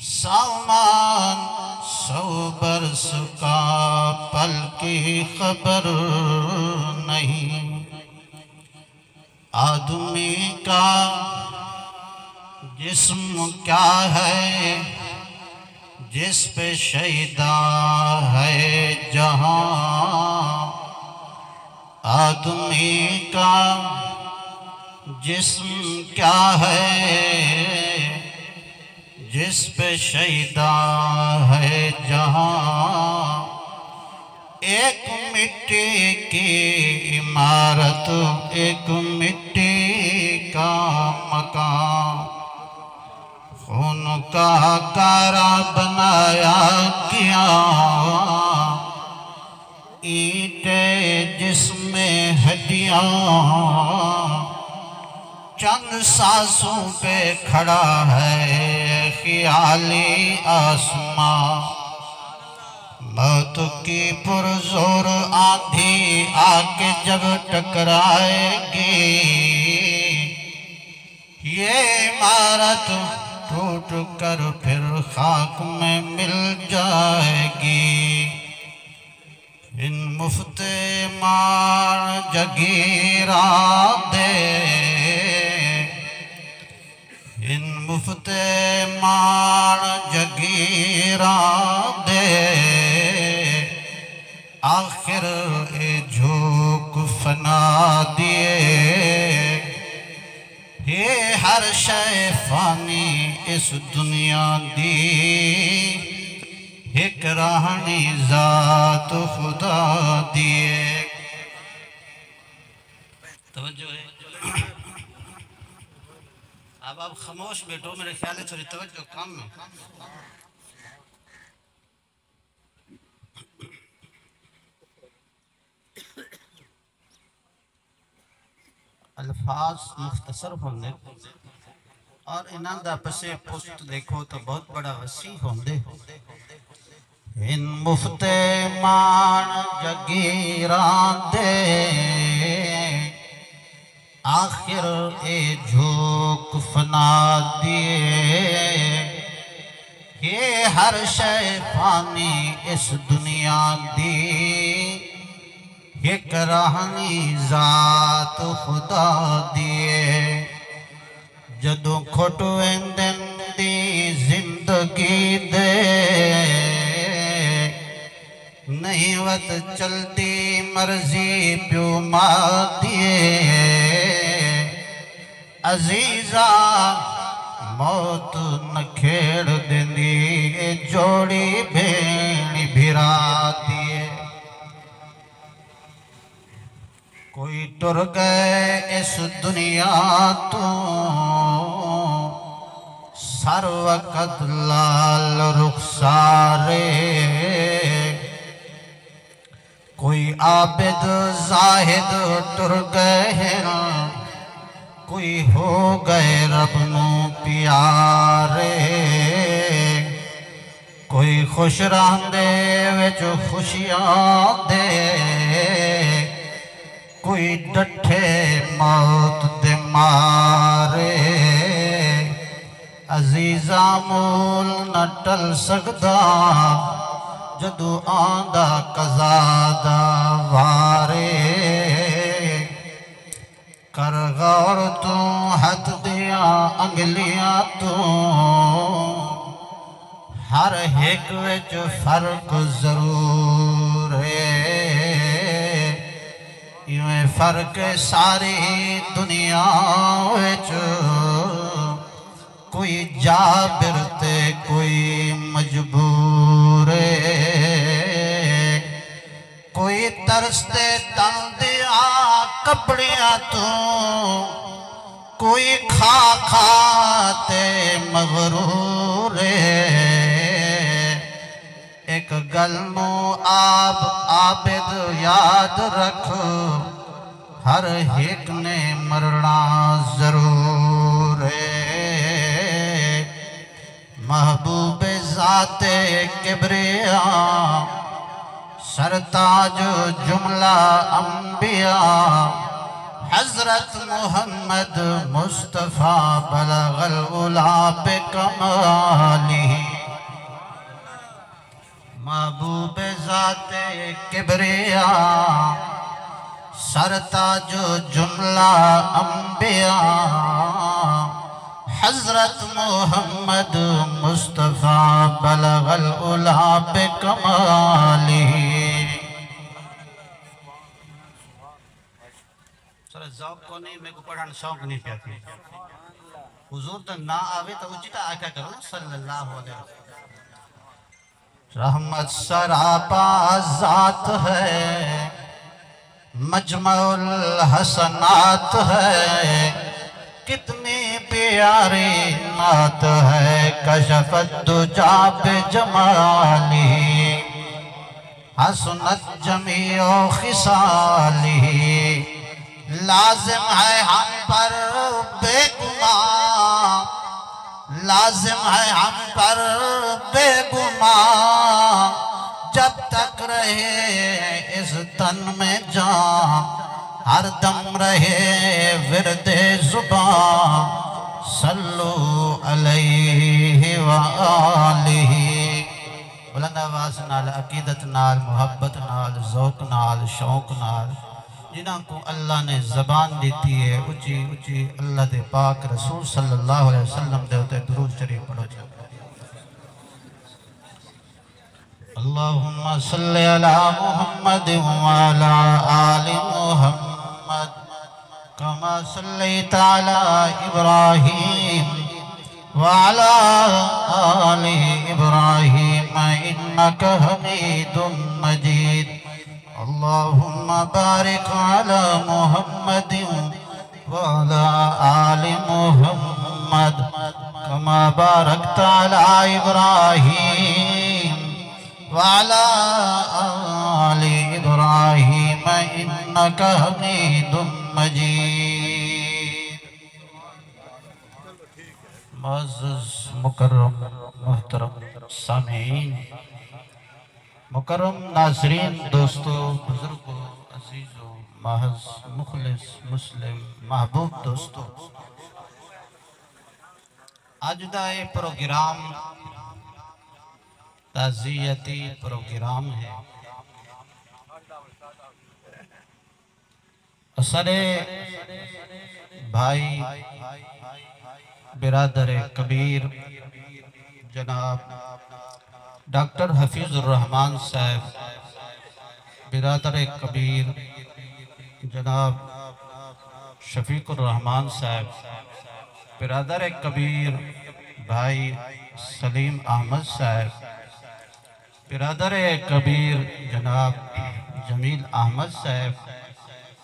सामान 100 बरस का पल की खबर नहीं। आदमी का जिस्म क्या है जिस पे शैदा है जहां। आदमी का जिस्म क्या है जिस पे शैदा है जहां। एक मिट्टी की इमारत एक मिट्टी का मकान। खून का गारा बनाया किया ईंटें जिसमें हड्डियां। चंद सांसों पे खड़ा है ख्याली आसमां। मौत की पुरजोर आंधी आके जब टकराएगी ये इमारत टूट कर फिर खाक में मिल जाएगी। इन मुफ्ते मार जगीरा दे इन मुफ्ते मार जगीरा दे। आखिर ए झोंक फना दिए ये हर शय फानी इस दुनिया दी। एक रहनी जात खुदा दिए। तवज्जो है। अब आप खामोश बैठो, मेरे ख्याल है थोड़ी तवज्जो कम है। अल्फाज मुख्तसर होंगे और इन्हां दा पसे पुस्त देखो तो बहुत बड़ा वसी होंगे। इन मुफ्ते मान जगीरा दे आखिर ए झोंक फना दिए। ये हर शय फानी इस दुनिया दी। एक रहनी जात खुदा दिए। जदों खुट वेंदन दी जिंदगी दे नहीं वत चलती मर्जी प्यो मां दिए। अजीजा मौत न खेड़ देंदी जोड़ी भेणी भिरा दिए। कोई टुर गए इस दुनिया तो सर वक़्त लाल रुखसारे। कोई आबिद जाहिद टुर गए हैं कोई हो गए रब नू प्यारे। कोई खुश रहंदे विच खुशियां दे कोई डठे मौत दे मारे। अजीजा मूल न टल सकदा जदों आंदा कज़ा दा वारे। कर गौर तू हथ दिया अंगलियां तू हर एक विच फर्क जरूर है। इवें फर्क सारी दुनिया विच कोई जाबिर ते कोई मजबूर है। कोई तरसते तन दिया कपड़ियां तू कोई खा खाते मगरूर है। एक गल नू आप आबिद याद रख हर एक ने मरना जरूर है। महबूबे ज़ाते किबरिया सरताज जुमला अंबिया हजरत मोहम्मद मुस्तफ़ा बलगल उला पे कमाली। किबरिया सरताजो जुमला अंबिया हजरत मोहम्मद मुस्तफ़ा बलगल उला बे कमाली। सर ज़ौक़ को नहीं, मेरे को पढ़ाने शौक नहीं पिया थी। हुजूर तो ना आवे तो उचित आका करो सल्लल्लाहु अलैहि वसल्लम। रहमत सरापा ज़ात है, मजमुल हसनात है, कितनी प्यारी नात है, कशफत दुजा पे जमाली, हसनत जमीओ खिसाली। लाजिम है हम पर बेगुमां, लाजिम है हम पर बेगुमां, जब तक रहे इस तन में जान, हर दम रहे विरदे जुबान, सल्लु अलैहि व आलिहि। बुलंद आवाज़ नाल, अकीदत नाल, मुहब्बत नाल, ज़ौक़ नाल, शौक़ नाल, जिन्हां को अल्लाह ने ज़बान दी है, उची उची अल्लाह दे पाक रसूल सल्लल्लाहु अलैहि वसल्लम दे उते दुरूद शरीफ पढ़ो। अल्लाहुम्मा सल्लि अला मुहम्मद व अला आलि मुहम्मद कमा सल्लैता अला इब्राहीम व अला आलि इब्राहीम इन्नका हमीदुम मजीद। अल्लाहुम्मा बारिक अला मुहम्मद व अला आलि मुहम्मद कमा बारकता अला इब्राहीम व अला आलि इब्राहीम इन्नका हमीदुम मजीद। मुअज़्ज़ज़ मुकर्रम मुहतरम सामीईन, मुकर्रम नाज़रीन, दोस्तों, बुजुर्गों, अजीज़ों, महज़ मुखलिस मुस्लिम महबूब दोस्तों, आज का ये प्रोग्राम ताज़ियती प्रोग्राम है। असरे भाई बिरादर कबीर जनाब डॉक्टर हफीजुर रहमान साहब, बिरादर कबीर जनाब शफीकुर रहमान साहब, बिरादर कबीर भाई सलीम अहमद साहब, बिरादर कबीर जनाब जमील अहमद साहब,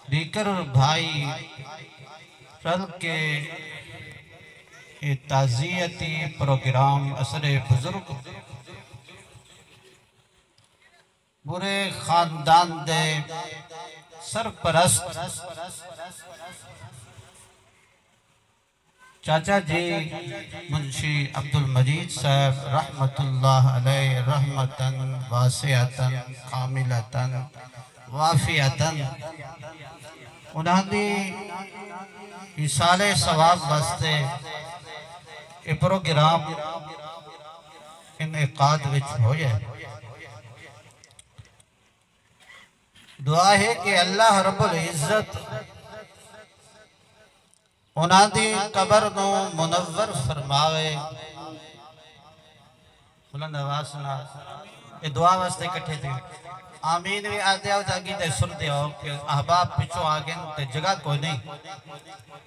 दीकर भाई रल के ताज़ियती प्रोग्राम असरे बुजुर्ग बुरे खानदान दे सरपरस्त चाचा जी मुंशी अब्दुल मजीद साहब रहमतुल्लाह अलैह रहमतन वासिअतन कामिलतन वाफियतन, उन्होंने इसाले सवाब वास्ते ये प्रोग्राम इनेकाद विच होया। दुआ है कि अल्लाह रब्बुल इज्जत उन्होंने कबर को मुनव्वर फरमावे। बुलंद आवाज़ नाल ये दुआ वास्ते इकट्ठे थे। आमीन भी आते आओ अगी ते सुर दे आओ कि अहबाब पिछो आ गए ते जगह कोई नहीं,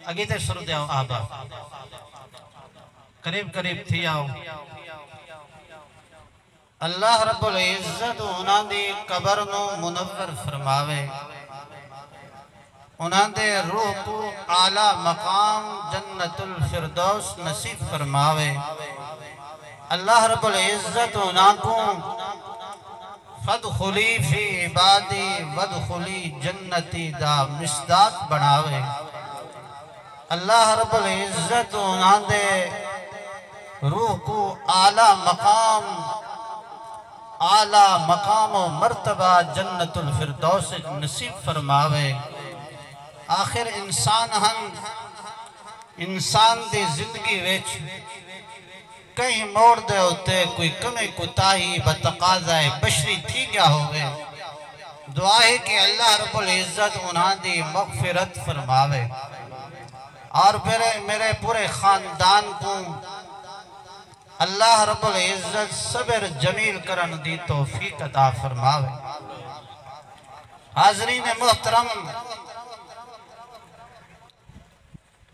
अगी ते सुर दे आओ, अहबाब करीब करीब थी आओ। अल्लाह रब्बुल इज्जत उन्होंने कबर को मुनव्वर फरमावे, उन्होंने रूह को आला मकाम जन्नतुल फिरदौस नसीब फरमावे। अल्लाह रब्बुल इज्जत उनको फदखुली फी इबादी वदखुली जन्नती दा मिसदाक बनावे। अल्लाह रब्बुल इज्जत उन्होंने रूह को आला मकाम मर्तबा जन्नतुल फिरदौस नसीब फरमावे। आखिर इंसान हम इंसान की जिंदगी विच कई मोड़ दे उत्ते कोई कमी कुताही बतकाज़ाए बशरी थी गया होवे, दुआ है कि अल्लाह रब्बुल इज्जत उन्हां दी मगफिरत फरमावे और फिर मेरे पूरे खानदान को अल्लाह रब्बुल इज्जत सब्र जमील करन दी तौफीक अता फरमावे। हाज़रीन मोहतरम,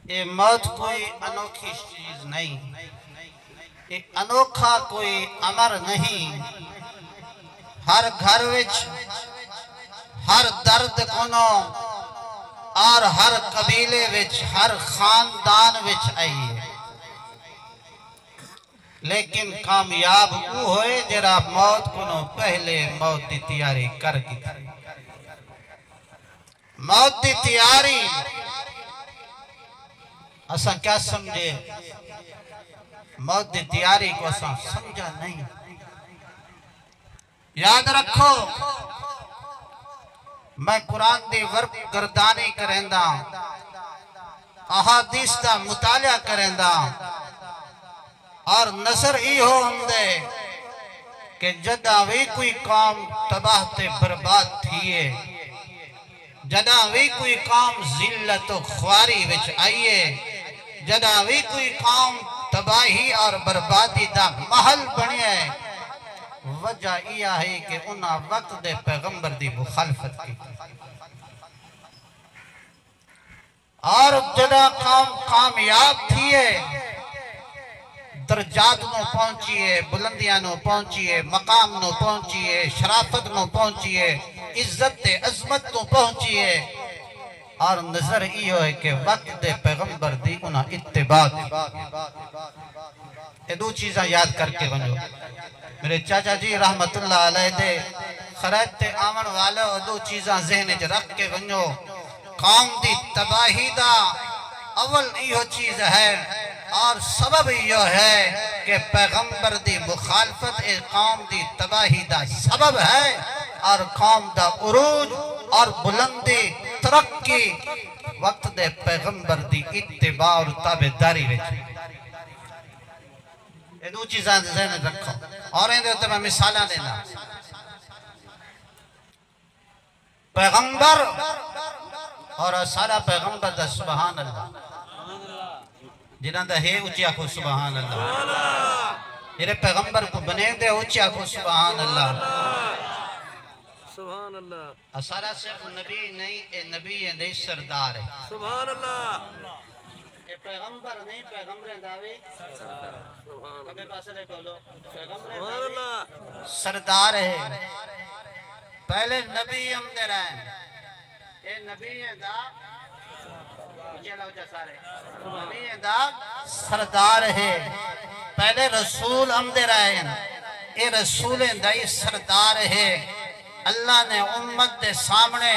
ये मौत कोई अनोखी चीज नहीं, एक अनोखा कोई अमर नहीं। हर घर विच हर दर्द कोनो और हर कबीले विच हर खानदान विच आई है, लेकिन कामयाब वो होए जरा मौत कोनो पहले मौत की तैयारी कर दी। मौत की तैयारी असा क्या समझे, मौत की तैयारी को असा समझा नहीं। याद रखो, मैं कुरान दी वर्क गर्दानी करेंदा, अहादीस दा मुतालिया करेंदा और नजर इहो हुंदे कि जदा भी कोई कौम तबाह ते बर्बाद थिए, जदा भी कोई कौम जिल्लत ख्वारी विच आईए, जदा भी कोई कौम तबाही और बर्बादी दा महल बने, वजह यह है कि उन्हें वक्त दे पैगंबर दी मुखालफत की और जदा कौम कामयाब थिए, दर्जात नो पहुंचिए, बुलंदियां नो पहुंचिए, मकाम नो पहुंचिए, शराफत नो पहुंचिए, इज्जत अजमत नो पहुंचिए और नजर यो है कि वक्त दे पैगंबर दी उन्हें इत्तिबा। ये दो चीज़ा याद करके वनो। मेरे चाचा जी रहमतुल्लाह अलैह दे खरैत ते आवन वाले दो चीज़ा ज़हन च रख के वनो। कौम दी तबाही दा अवल यो चीज़ है और सबब यो है कि पैगंबर दी मुखालफत ए कौम दी तबाही दा सबब है और कौम दा उरूज और बुलंदी तरक्की वक्त दे पैगंबर दी इत्तिबा और ताबेदारी विच। ये दो चीज़ां ज़हन रखो और इहदे उत्ते मैं मिसालां देना। पैगंबर और सारा पैगंबर दा सुभान अल्लाह, जिन्हां दा है उच्ची आखो सुभान अल्लाह, जेरे पैगंबर को बने दे उच्ची आखो सुभान अल्लाह। सुभान अल्लाह। सारा सिर्फ नबी नहीं, ए नबी है नहीं, सरदार है। सुभान अल्लाह। ए पैगंबर नहीं, पैगंबर दावे कबे पासे रे बोलो पैगंबर सुभान अल्लाह सरदार है। पहले नबी हम दे रहे हैं, ए नबी है दा उच्चा सारे नबी है दा सरदार है। पहले रसूल हम दे रहे हैं, ए रसूल दा सरदार है। अल्लाह ने उम्मत के सामने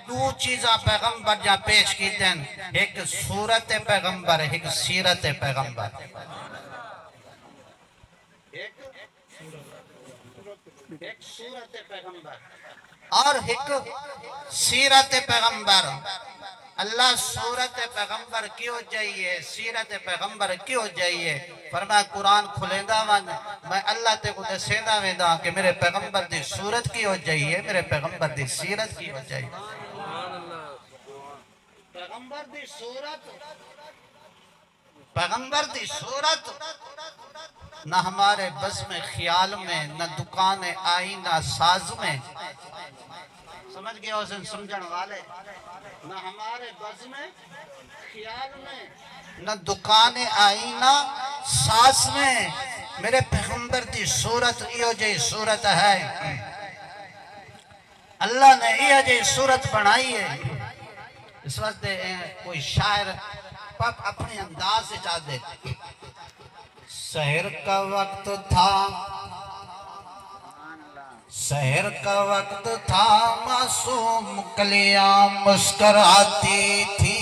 दो चीज़ा पैगंबर जा पेश की, एक सूरत पैगंबर, एक सीरत पैगंबर। एक सूरत पैगंबर और एक सीरत पैगंबर। अल्लाह सूरत पैगंबर क्यों चाहिए, सीरत पैगंबर क्यों चाहिए? फरमाया कुरान खुलेंदा वन मैं अल्लाह ते को दसेंदा वेंदा कि मेरे पैगंबर दी सूरत की हो चाहिए, मेरे पैगंबर दी सीरत की हो चाहिए। पैगंबर दी सूरत, पैगंबर दी सूरत न हमारे बस में ख्याल में, न दुकान आई, न साज में। समझ गया उसे समझण वाले, न हमारे बस में ख्याल में, न दुकान आई, न साज में। मेरे पैगंबर दी सूरत यो जी सूरत है। अल्लाह ने ये जी सूरत बनाई है। इस वास्ते कोई शायर पप अपने अंदाज से चाह दे। शहर का वक्त था, शहर का वक्त था, मासूम कलियां मुस्कुराती थी।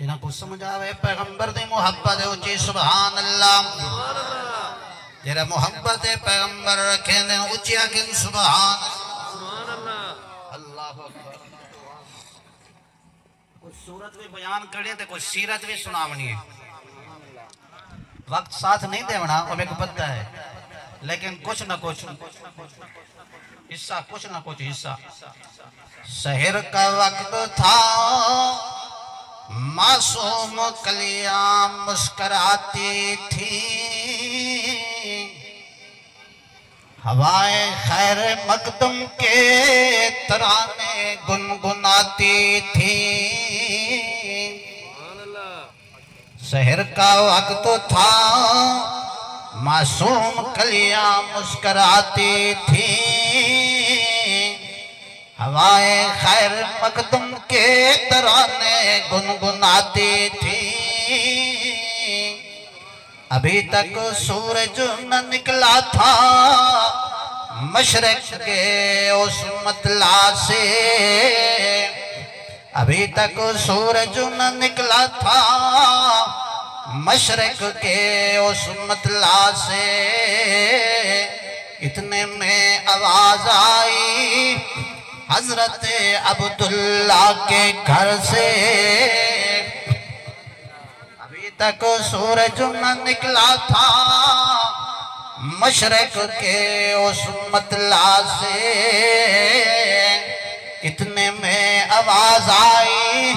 इन्हां को समझ आवे पैगंबर दी मोहब्बत उची सुभान अल्लाह। जेरा मोहब्बत पैगंबर रखे ने उची आखिन सुभान अल्लाह। कुछ सूरत भी बयान करे तो कुछ सीरत भी सुनावनी है। वक्त साथ नहीं देवना, वो मेरे को पता है। लेकिन कुछ न कुछ हिस्सा, कुछ न कुछ हिस्सा। शहर का वक्त था, मासूम कलियां मुस्कुराती थी, हवाएं खैर मकदम के तराने गुनगुनाती थी। शहर का वक्त था, मासूम कलियां मुस्कुराती थी, हवाएं खैर मकदम के तराने गुनगुनाती थी। अभी तक सूरज न निकला था मशरक के उस मतला से, अभी तक सूरज न निकला था मशरक के उस मतला से। इतने में आवाज आई हजरत अब्दुल्ला के घर से। अभी तक सूरज न निकला था मशरक के उस मतला से। इतने में आवाज आई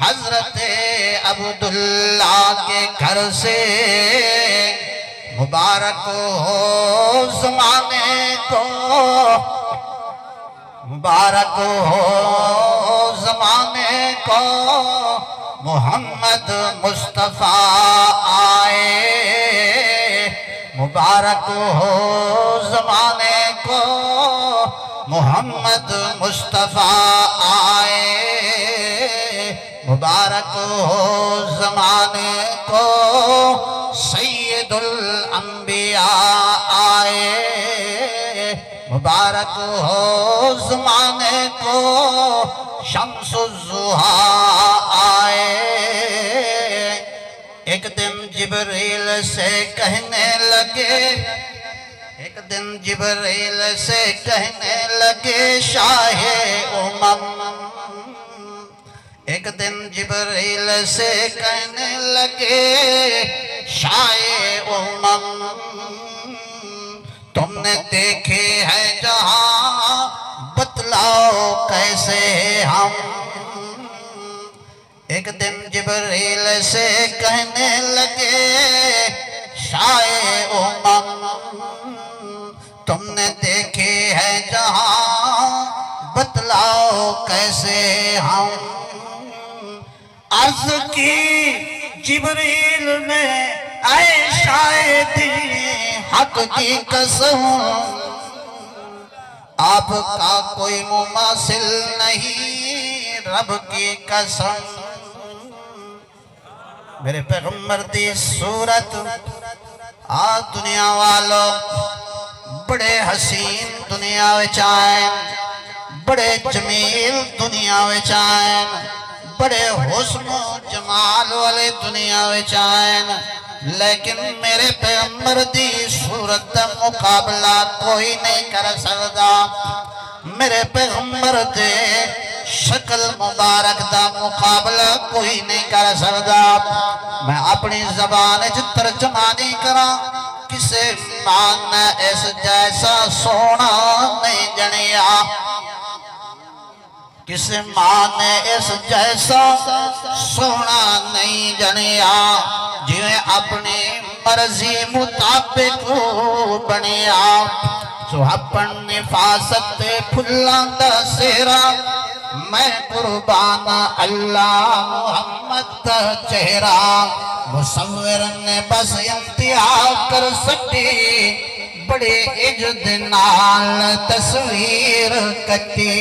हजरत अब्दुल्ला के घर से। मुबारक हो ज़माने को, मुबारक हो ज़माने को, मोहम्मद मुस्तफ़ा आए। मुबारक हो ज़माने को, मोहम्मद मुस्तफ़ा आए। मुबारक हो ज़माने को, सैयदुल अंबिया आए। मुबारक हो ज़माने को, शम्सुज़्ज़ुहा आए। एक दिन जिब्रील से कहने लगे, एक दिन जिब्रील से कहने लगे शाहे उमम। एक दिन जिब्रील से कहने लगे शाहे उमम, तुमने देखे हैं जहां बतलाओ कैसे हम। एक दिन जिब्रील से कहने लगे शाये उमम, तुमने देखे हैं जहां बतलाओ कैसे हम। अर्ज़ की जिब्रील ने ऐ शायदी हक की कसम, आपका कोई मुमासिल नहीं रब की कसम। मेरे पैगंबर दी सूरत आ दुनिया वालों, बड़े हसीन दुनिया विच आए, बड़े जमील दुनिया विच आए, बड़े हुस्न जमाल वाले दुनिया विच आए। लेकिन मेरे पैगंबर दी सूरत दा मुकाबला कोई नहीं कर सकता। मेरे पैगंबर दे शक्ल मुबारक दा मुकाबला कोई नहीं कर सकता। मैं अपनी ज़बान च तर्जमा नहीं करा, किसे मान इस जैसा सोना नहीं जनिया, किसे मां ने इस जैसा सोना नहीं जनिया। जिवें अपनी मर्जी मुताबिक बनिया, सुहापन निफासत फुल्लां दा सेहरा, मैं कुर्बान अल्लाह मुहम्मद दा चेहरा। मुसव्विर ने बस इंतहा कर सकी, बड़े इज्जत नाल तस्वीर कटी।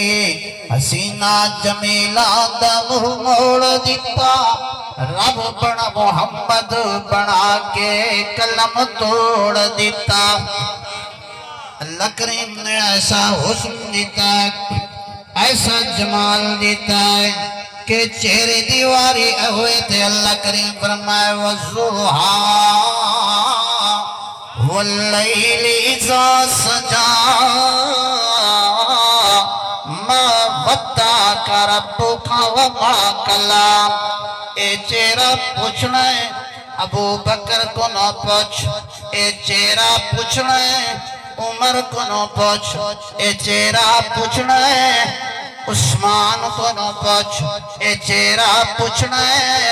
हसीना जमीला दा मुंह मोड़ दिता, रब बना मुहम्मद बना के कलम तोड़ दिता। अल्लाह करीम ने ऐसा हुस्न दिता है, ऐसा जमाल देता है कि चेहरे दीवारी हुए थे। अल्लाह करीम फरमाए वज़ुहा वल्लैलि इज़ा सजा मा वद्दाका रब्बुका व मा कला। ए चेहरा पूछना है अबू बकर को न पूछ, ए चेहरा पूछना है उमर को न पूछ, ए चेहरा पूछना है उस्मान को न पूछ, ए चेहरा पूछना है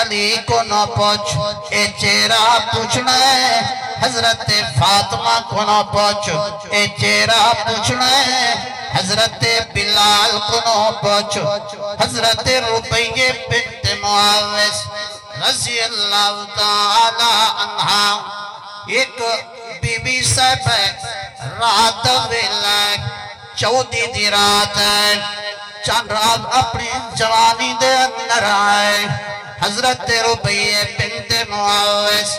अली को न पूछ, ए चेहरा पूछना है हजरत फातिमा को न पूछ, ए चेहरा पूछना है हजरत बिलाल को न पूछ, हजरत रुबैया बिन्त मुआविज रज़ी अल्लाह ताला अन्हा एक बीबी साहब रात वेला 14 दी रात है चंद रात अपनी जवानी दे अंदर आए हजरत रुबैया बिन्त मुआविज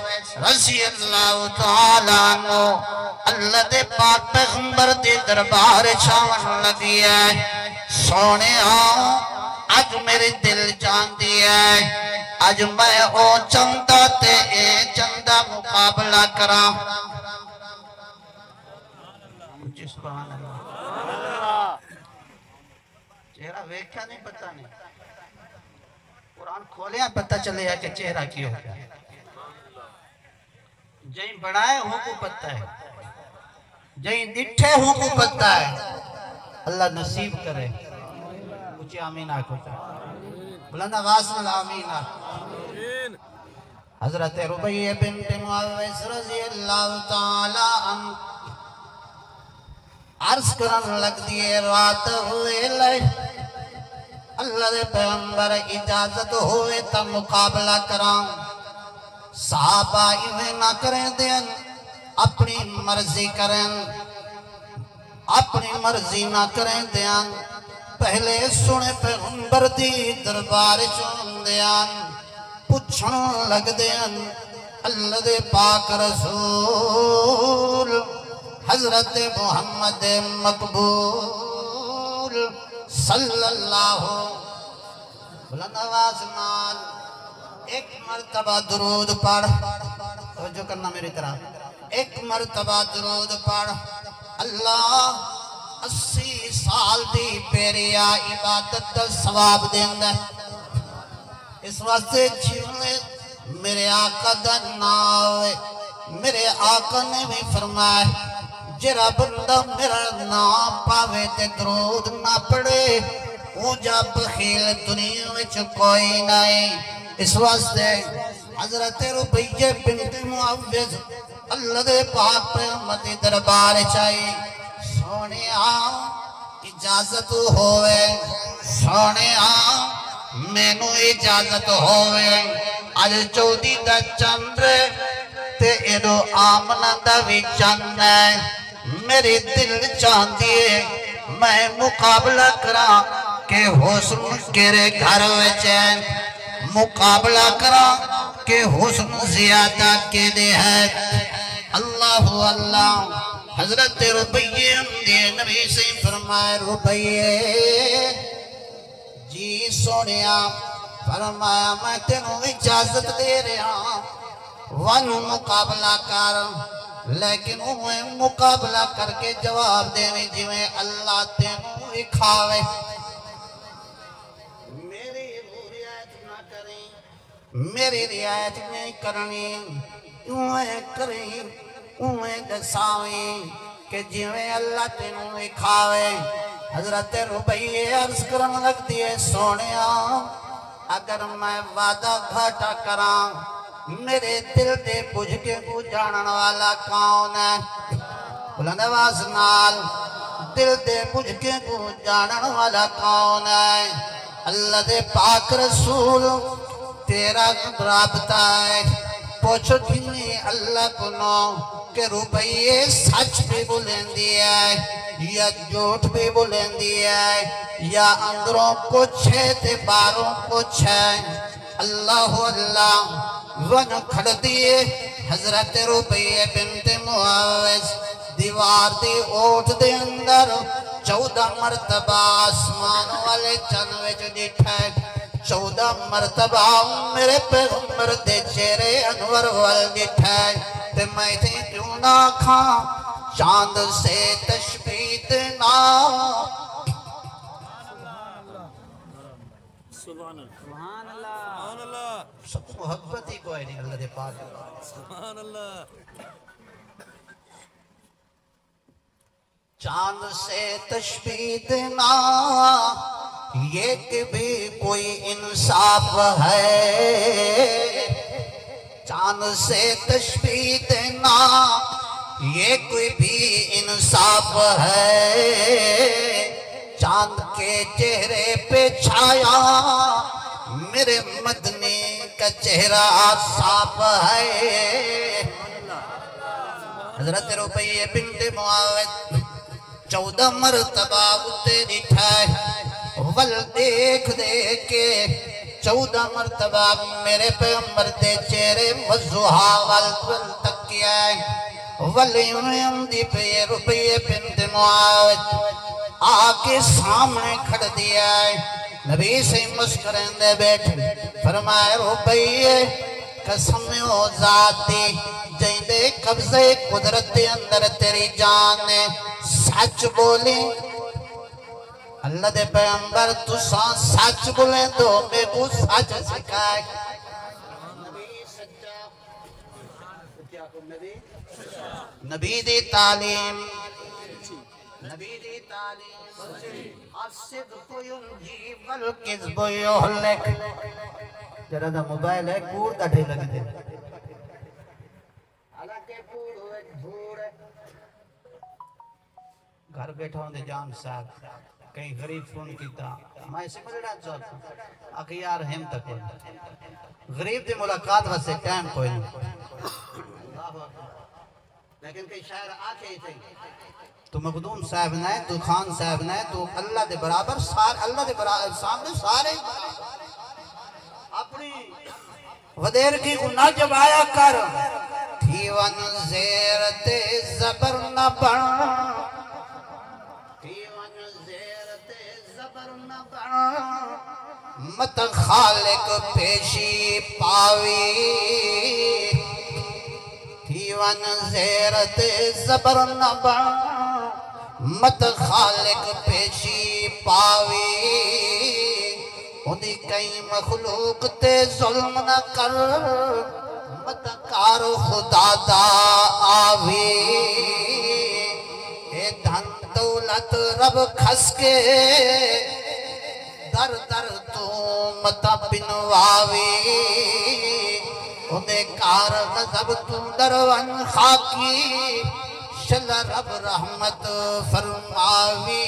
रज़ी अल्लाह ताला अन्हु अल्लाह दे पाक पैगंबर दे दरबार छावन लगी है सोने आज मेरे दिल जानती है आज मैं ओ चंदा ते ए चंदा मुकाबला करा चेहरा वेख्या नहीं पता नहीं कुरान खोलिया पता चलेगा कि चेहरा क्यों हो गया जई बनाए हो को पता है जई दिठे हो को पता है अल्लाह नसीब करे ऊंची आमीन आखो बुलंद आवाज में आमीन आमीन हजरत रुबैया बिन्त मुआविज रज़ी अल्लाह ताला अन्हा अर्ज करन लग दिए रात हुए ले अल्लाह दे पैगंबर इजाजत होवे तो मुकाबला करा साहबा इवें ना करें देन अपनी मर्जी करें अपनी मर्जी ना करें देन पहले सुने पैगंबर दी दरबार चुंदियान पुछण लग देन अल्लाह दे पाक रसूल हजरत मोहम्मद मकबूल सल्लल्लाहु बुलंद आवाज नाल एक मर्तबा दुरूद पढ़ तवज्जो करना मेरी तरफ एक मर्तबा दुरूद पढ़ अल्लाह 80 साल दी पेरिया इबादत दा सवाब देंदा इस वास्ते जीवने मेरे आका दा नाम मेरे आका ने भी फरमाया जरा बंदा मेरा नाम पावे ते दरूद ना पढ़े वो जब बखील दुनिया विच कोई नहीं इस वास्ते हजरत रुबैया बिन्त मुआविज अल्लाह दे पाक पैगंबर दे दरबार चाहे सोने इजाजत होवे सोने मैनू इजाजत होवे अज 14 दा चंद्र ते एदो आमना दा भी चंद है मेरे दिल चाहती है मैं मुकाबला करा के हुस्न केरे घर विच मुकाबला करा के हुस्न ज्यादा के दे है अल्लाह अल्लाह हजरत रुबैया दे नबी से फरमाए रुबैया जी सोनिया फरमाया मैं तेनू इजाजत दे रहा वन मुकाबला कर लेकिन मुकाबला करके जवाब देवे जिवें अल्लाह तेनू विखावे मेरी रियायत ना करें मेरी रियायत नहीं करनी करें उमें दसावे के जिवें अल्लाह तेनू विखावे हजरत रुबैया अर्ज करन लगदी है सोनिया अगर मैं वादा घाटा करा मेरे दिल दे बुझ के को जानन वाला कौन है बुलंद आवाज नाल दिल दे बुझ के को जानन वाला कौन है अल्लाह दे पाक रसूल तेरा राबता है पूछो किन्नी अल्लाह को नो के रुबैया सच भी बोलेंदी है या झूठ भी बोलेंदी है या अंदरों कुछ है ते बाहरों कुछ है अल्लाह अल्लाह वन खड़ दिए हजरत रुबैया बिन्त मुआविज दीवार दी ओट दे अंदर 14 मरतबा आसमान वाले चन विच दिठा 14 मरतबा मेरे पैगंबर दे चेहरे अनवर वाल दिठा ते मैं ते क्यों ना खा चांद से तशबीह ना सुभान अल्लाह सब मोहब्बत ही कोई नहीं अल्लाह दे पाक सुभान अल्लाह। चांद से तशबीह देना ये कि भी कोई इंसाफ है, चांद से तशबीह देना ये कोई भी इंसाफ है, चांद के चेहरे पे छाया मेरे मदनी का चेहरा साफ है। हजरत रुपये बिन्ते मुआविज 14 मरतबा उते दिखा वल देख देख के 14 मरतबा मेरे पैगंबर दे चेहरे वज़ुहा वल तकिया वलियम दी पे रुपये बिन्ते मुआविज आके सामने खड़ दिया है। नबी से मुस्कुराते बैठे फरमाया रुपये कसम ओ ज़ाती जिंदे कब्ज़े कुदरत के अंदर तेरी जान है, सच बोले अल्लाह दे पैगंबर तुसा सच बोले तो मैं को सच सिखाए। नबी दी तालीम नबी दी तालीम अस्सिद्क़ु युनजी वल किज़्बु युहलिक। जरा दा मोबाइल है कूड़ दा ढेर लग दे हालांकि कूड़ होए धूड़ घर बैठा होंदे जाम साहब कहीं गरीब फोन कीता मैं समझना चाहता आखिर यार हम तक गरीब दी मुलाकात वास्ते टाइम कोई नहीं, लेकिन कई शायर आके थे तो मखदूम साहब ने तो खान साहब ने तो अल्लाह दे बराबर सारे अल्लाह दे बराबर सामने सारे अपनी वदेर की गुनाह जबाया कर थी वन ज़ेर ते ज़बर न बन, थी वन ज़ेर ते ज़बर न बन मत खालिक पेशी पावी, थी वन ज़ेर ते ज़बर न बन मत खालिक पेशी पावी। उन्हीं कई मखलूक ते जुल्म न कर मत कार खुदा दा आवी। ए धन दौलत रब खस के दर दर तू मत बिनवावी। उन्हें कार गज़ब तू दरवन खाकी शल रब रहमत फरमावी।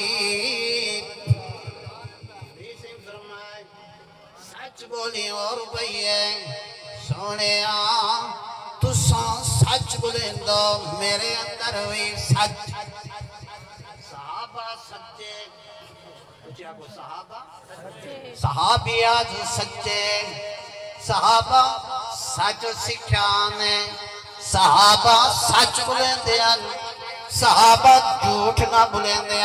सच बोली और भैया सोने तुसा सच बोले दो मेरे अंदर भी सच सहाबा सच्चे को सहाबा सहाबी आज सच्चे सहाबा सच सिखा ने सहाबा सच बोलेंदे सहाबा झूठ ना बोलेंदे।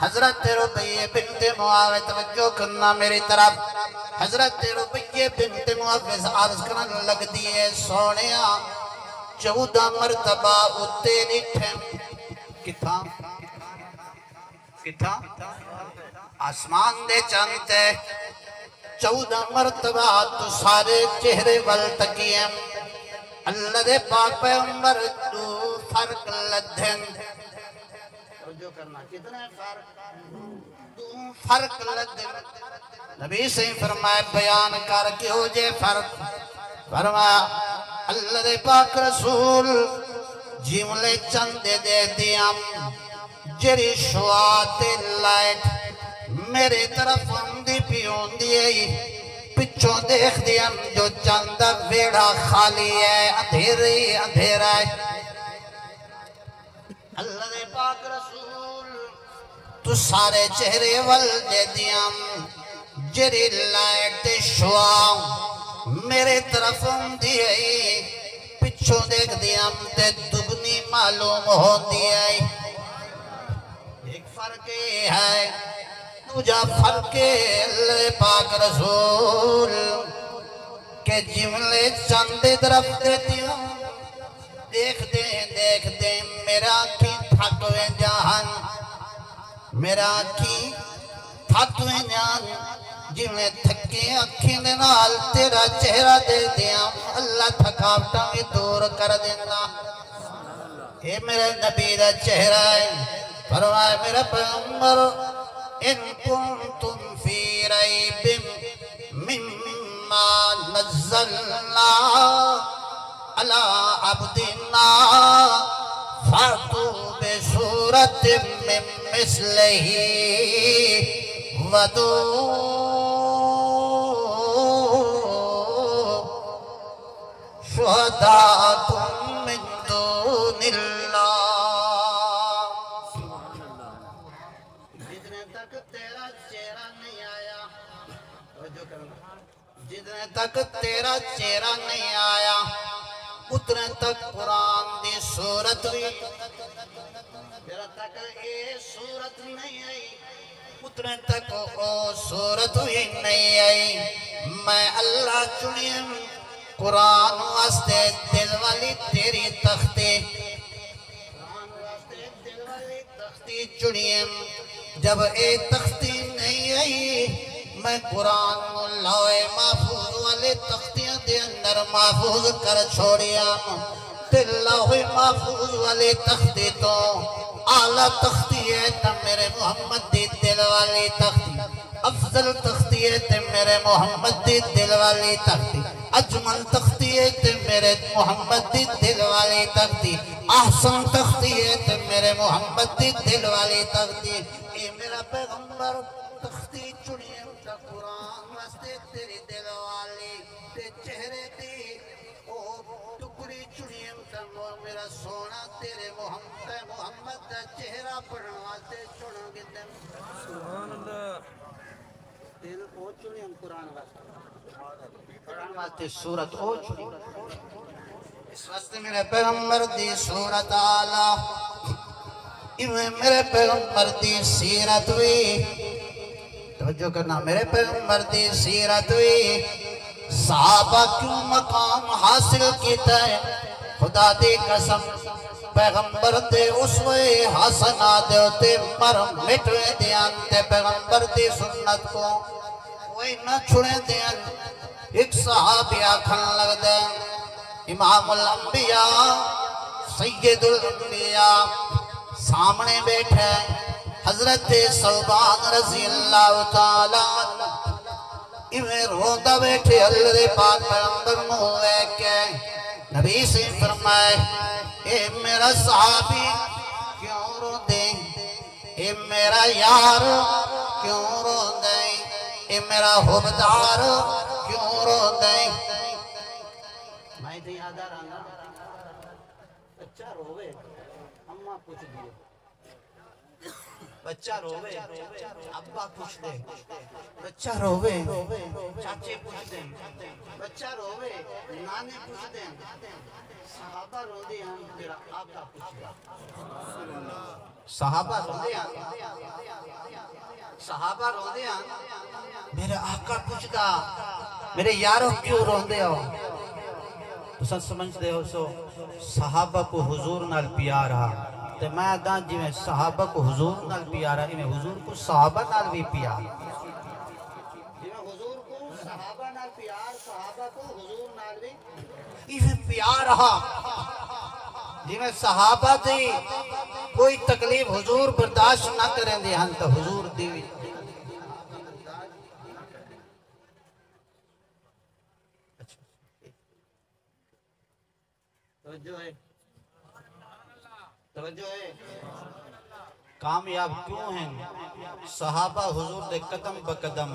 हजरत रुबैया बिन्ते मुआविज तवज्जो करना मेरी तरफ। हजरत रुबैया बिन्ते मुआविज अर्ज करने लगदी है सोनिया 14 मरतबा उत्ते निठे किथा किथा आसमान दे चंते 14 मरतबा तू सारे चेहरे वल तकिए अल्लाह दे पाक पैगंबर तू फर्क लधन जो करना कितने फर्क तू फर्क लधन। नबी से फरमाए बयान कर के हो जे फर्क फरमाया अल्लाह दे पाक रसूल जिमले चंदे दे दिया जेरी शुआते लाइट मेरे तरफ आंदी पियोंदी है पिछों देख दिया जो चंद वेड़ा खाली है अंधेरे अंधेरा है। अल्लाह दे पाक रसूल तू सारे चेहरे वल दे दिया जेरी लाइट शुआ मेरे तरफ आंदी है पिछों देख दिया ते दुगनी मालूम होती है। एक फर्क है तुझा फर्क पाक रसूल के जिमले चंद तरफ देती हूँ देखते देखते मेरा की थक वे जान मेरा की थक वे जान जिवें थके अखी दे नाल तेरा चेहरा दे दिया अल्लाह थकावटां भी दूर कर देंदा। ये मेरे नबी दा चेहरा है। फरमाया मेरा पैगंबर इन कुंतुम फी रैबिम मिम्मा नज़्ज़लना अला अब्दिना फातू बिसूरतिम मिन मिस्लिही वदू शुहदाकुम मिन दूनिल्लाह। जितने तक तेरा चेहरा नहीं आया, जितने तक तेरा चेहरा नहीं आया उतने तक कुरान दी सूरत भी, तेरा तक ये सूरत नहीं आई उतने तक ओ सूरत भी नहीं आई। मैं अल्लाह चुनिए कुरान वास्ते दिल वाली तेरी तख्ती, कुरान वास्ते दिल वाली तख्ती चुनिए। जब ए तख्ती नहीं आई मैं कुरान को लौहे महफूज वाले तख्तियां दे अंदर महफूज कर छोड़िया। ते लौहे महफूज वाले तख्ती तो आला तख्ती है तो मेरे मोहम्मद दी दिल वाली तख्ती, अफजल तख्ती है ते मेरे मोहम्मद दी दिल वाली तख्ती, अजमल तख्ती है ते मेरे मोहम्मद दी दिल वाली तख्ती, ahsan तख्ती है ते मेरे मोहम्मद दी दिल वाली तख्ती। ये मेरा पैगंबर तख्ती चुनिए कुरान वास्ते तेरी दिल वाली ते चेहरे दी ओ टुकड़ी चुनिए मेरा सोना तेरे मोहम्मद का चेहरा पढ़ने वास्ते चुनोगे सुभान अल्लाह। दिल ओ चुनिए कुरान वास्ते, कुरान वास्ते सूरत ओ चुनी। इस वास्ते मेरे पैगंबर दी सूरत आला, इवें मेरे पैगंबर दी सीरत भी तवज्जो करना। मेरे पैगंबर दी सीरत भी सहाबा क्यों मकाम हासिल किया है खुदा दी कसम। पैगंबर दे उसवे हसना दे उते मर मिटवे दियान ते पैगंबर दी सुन्नत को कोई न छुड़े दियान। एक सहाबी आखन लगदे इमामुल अंबिया सैयदुल अंबिया सामने बैठे हजरत सौबान रज़ी अल्लाह तआला इवें रोंदा बैठे अल्लाह दे पाक पैगंबर मुंह वेख के नबी से फरमाए ए मेरा सहाबी क्यों रोंदे, ए मेरा यार क्यों रोंदे, ए मेरा हुबदार क्यों रोंदे। मैं तो याद आ रहा बच्चा रोवे अम्मा पूछ दिए, बच्चा रोवे अब्बा पूछ दे, बच्चा रोवे चाचे पूछ दे, बच्चा रोवे नाने पूछ दे, सहाबा रोंदे हैं तेरा आका पूछ दे। सहाबा रोंदे हैं, सहाबा रोंदे हैं मेरा आका पूछदा मेरे यारो क्यों रोंदे हो। तो समझते हो सो सहाबा को हुजूर नाल प्यार हा ते मैं अदा जिवें सहाबा को हुजूर नाल प्यार है इवें हुजूर को सहाबा नाल भी प्यार, जिवें हुजूर को सहाबा नाल प्यार सहाबा को हुजूर नाल भी इवें प्यार हा। जिवें सहाबा दी कोई तकलीफ हुजूर बर्दाश्त ना करेंदे हन तो हुजूर दी तवज्जो है। कामयाब क्यों हैं सहाबा हुजूर दे कदम ब कदम,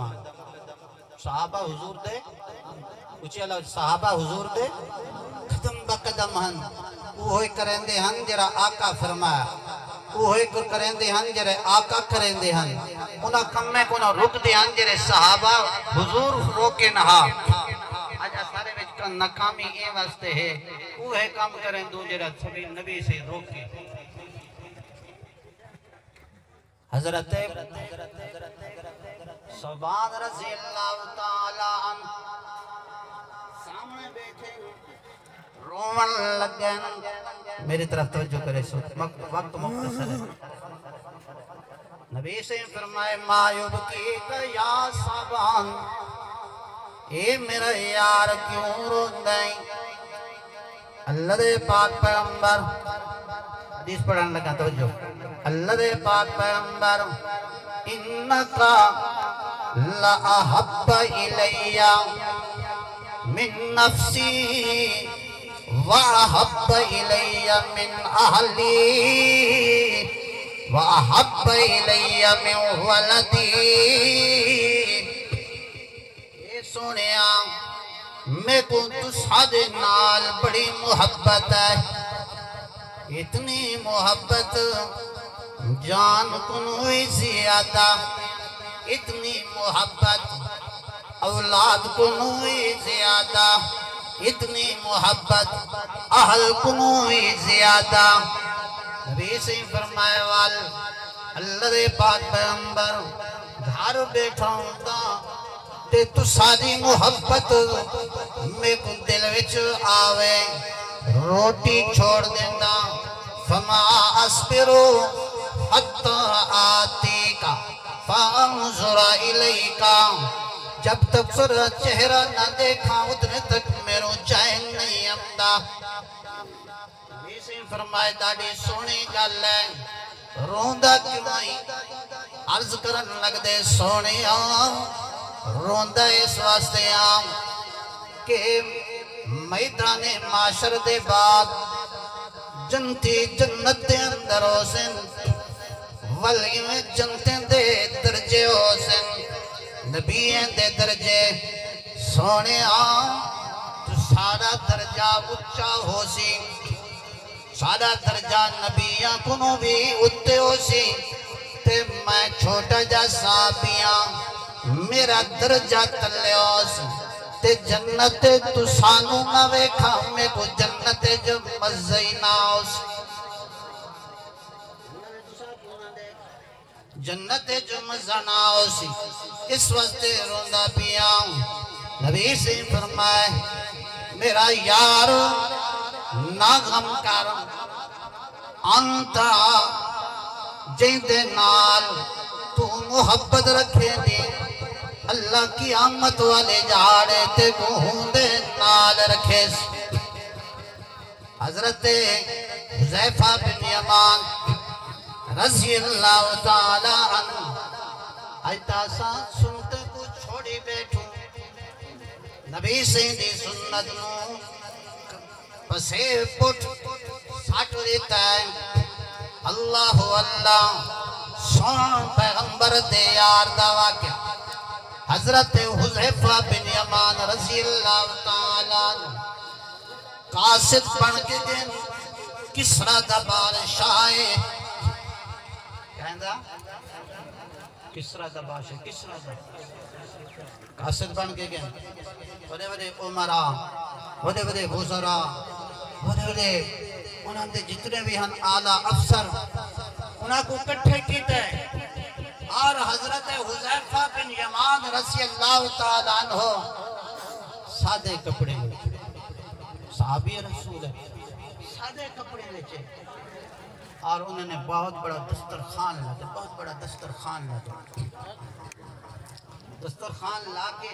सहाबा हुजूर दे ऊंचे अल्लाह सहाबा हुजूर दे कदम ब कदम हन। ओहे करेंदे हन जरा आका फरमाया, ओहे करेंदे हन जरा आका करेंदे हन। उना कम्मे को ना रुकदे हन जरे सहाबा हुजूर रोके नहा। आज सारे विच का नाकामी ए वास्ते है ओहे काम करें दो जरा सभी नबी से रोके। हजरत सौबान रज़ी अल्लाह तआला अन्हु सामने बैठे रोवन लगे। मेरी तरफ तवज्जो करे सो वक्त मुख्तसर है। नबी से फरमाए मायूब की या साबान, ए मेरा यार क्यों रोंदा है? अल्लाह दे पाक पैगंबर हदीस पढ़न लगा तो जो अल्लाह दे पाक पैगंबर इन्नका ला अहब्बा इलैया मिन नफ्सी व अहब्बा इलैया मिन अहली व अहब्बा इलैया मिन वलदी। ये सोनिया मैं को तुसादे नाल बड़ी मोहब्बत है, इतनी मोहब्बत जान को ज्यादा, इतनी मोहब्बत औलाद को ज्यादा, इतनी मोहब्बत अहल को ज्यादा। नबी से फरमाए वाल अल्लाह दे पाक पैगंबर घर बैठा होता ते तू सारी मोहब्बत मेरे को दिल विच आवे, रोटी छोड़ देना फमा अस्बिरो हत्ता आतीका फांजुरा इलैका, जब तक तेरा चेहरा न देखा उतने तक मेरो चैन नहीं आंदा। इसे फरमाए दादी सोनी गल है, रोंदा क्यों आई? अर्ज करन लगदे सोनिया रोंदा इस वास्ते आ कि मैदाने माशर दे बाद जन्नती जन्नत दे अंदर होसन, वली में जन्नत दे दर्जे होसन, नबियों दे दर्जे। सोने तू सारा दर्जा उच्चा होसी, सारा दर्जा नबियां को भी उत्ते होसी, ते मैं छोटा जा साबियां मेरा दर्जा तले होस, ते जन्नत तू सानू ना वेखा मैं को जन्नत जो मज़े ही ना होस, जन्नत जो मज़ा ना होसी। इस वास्ते रोंदा पिया। नबी से फरमाए मेरा यार ना गम कर, अंता जिंदे नाल तू मोहब्बत रखे दी अल्लाह की आमत वाले जाड़े ते गुंदे नाल रखे। हजरत हुज़ैफा बिन यमान रज़ी अल्लाह ताला अन्हु आयता सा सुनते को छोड़ी बैठू, नबी से दी सुन्नत नु पसे पुट साट देता है। अल्लाह अल्लाह सोन पैगंबर दे यार दा वाक़या हजरत हुज़ैफा बिन यमान रज़ी अल्लाह ताला कासिद बन के दिन किसरा दा बादशाह कहंदा, किसरा दा बादशाह किसरा दा कासिद बन के गए। बड़े बड़े उमरा, बड़े बड़े वज़रा, बड़े बड़े उन्होंने जितने भी हैं आला अफसर उनको इकट्ठे किए और हजरत हुज़ैफा बिन यमान रज़ी अल्लाह ताला अन्हु सादे कपड़े में, साहबी रसूल है, सादे कपड़े में और उन्होंने बहुत बड़ा दस्तरखान लाया, बहुत बड़ा दस्तरखान लाया, दस्तरखान ला के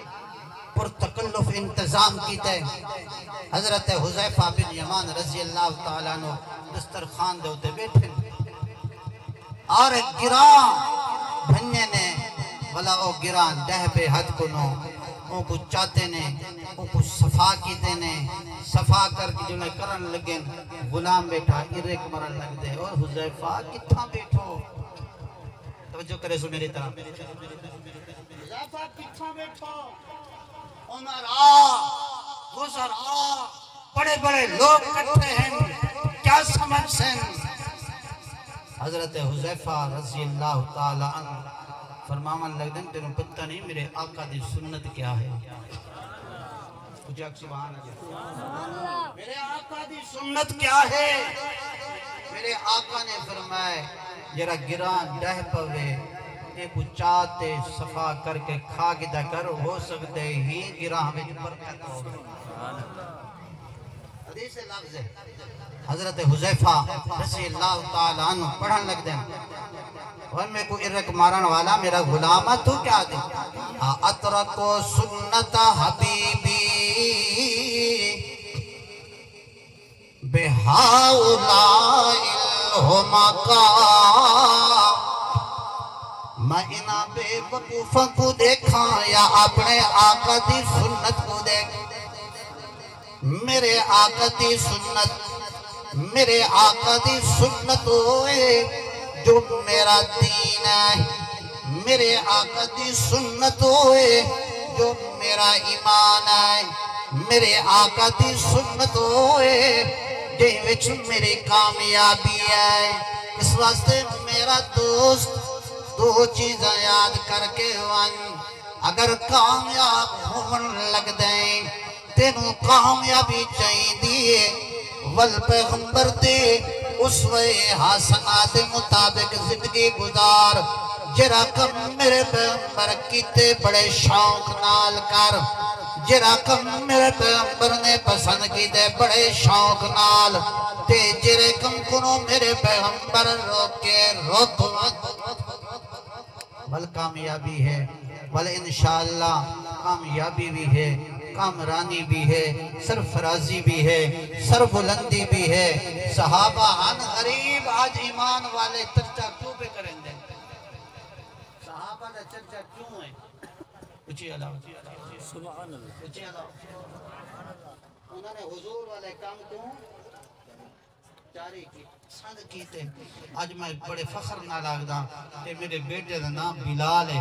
पुरतकल्लुफ इंतजाम किया। हजरत हुज़ैफा बिन यमान रज़ी अल्लाह ताला अन्हु दस्तरखान दे उते बैठे और गिरा भन्ने ने वाला ओ गिरा दह पे हद को नो ओ को चाहते ने ओ को सफा कीते ने, सफा करके जो करन लगे गुलाम बैठा इरेक मरन लग दे। और हुज़ैफा किथा बैठो, तवज्जो करे सो मेरी तरफ, हुज़ैफा किथा बैठो, उमरा वज़रा बड़े बड़े लोग इकट्ठे हैं, क्या समझ से? हजरत हुज़ैफा रज़ी अल्लाह ताला अन्हु फरमावन लगदे तेरे पता नहीं मेरे आका दी सुन्नत क्या है। सुभान अल्लाह, मेरे आका दी सुन्नत क्या है? मेरे आका ने फरमाया जरा गिरा डह पवे एक चाहते सफा करके खा के कर हो सकते ही गिरा में बरकत हो। हदीस से लफ्ज़ है हजरत हुज़ैफा रज़ियल्लाहु ताला अन्हु पढ़न लग दे और मैं को इरक मारन वाला मेरा गुलाम है तू क्या दे अतरको सुन्नत हबीबी बेहाउलाइल हुमका मैं इना बेवकूफा को देखा या अपने आका दी सुन्नत को देख मेरे आका दी सुन्नत मेरे आका दी सुन्नत होए जो मेरा दीन है मेरे आका दी सुन्नत होए जो मेरा ईमान है मेरे आका दी सुन्नत होए जे विच मेरी कामयाबी है। इस वास्ते मेरा दोस्त दो चीज़ां याद करके वन अगर कामयाब होवन लग दे तेनू कामयाबी चाहिए वल पैगंबर दे उसवे हसना दे मुताबिक जिंदगी गुजार जरा कम मेरे पैगंबर कीते बड़े शौक नाल कर जरा कम मेरे पैगंबर ने पसंद कीते बड़े शौक नाल ते जरे कम को मेरे पैगंबर रोके रोक बल कामयाबी है बल इंशाअल्लाह कामयाबी भी है कामरानी भी है सरफराजी भी है सरबुलंदी भी है। सहाबा अन गरीब आज ईमान वाले चर्चा क्यों पे करेंगे सहाबा का चर्चा क्यों है ऊंची अल्लाह सुभान अल्लाह ऊंची अल्लाह उन्होंने हुजूर वाले काम क्यों जारी की संग कीते आज मैं बड़े फख्र ना लगदा कि मेरे बेटे का नाम बिलाल है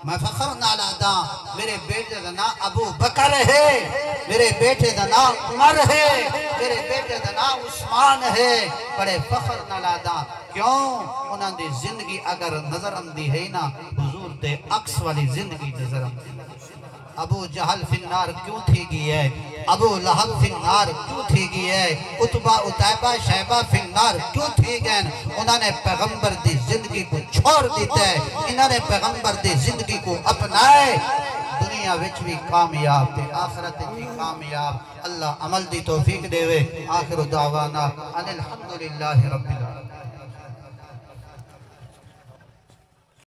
मैं फख्र ना लगदा मेरे बेटे का नाम अबू बकर है मेरे बेटे का नाम उमर है मेरे बेटे का नाम उस्मान है बड़े फख्र ना लगदा क्यों उन्होंने जिंदगी अगर नजर आंदी है ना हुजूर दे अक्स वाली जिंदगी नजर आंदी अबू जहल फिन्नार क्यों थी गई है अबू लहब फिन्नार क्यों थी गई है उतबा उतैबा शैबा फिन्नार क्यों थी गए उन्होंने पैगंबर दी जिंदगी को छोड़ दिता है इन्होंने पैगंबर दी जिंदगी को अपनाए दुनिया विच भी कामयाब ते आखिरत भी कामयाब अल्लाह अमल दी तौफीक देवे आखिर दावाना अनिल हम्दुलिल्लाहि रब्बिल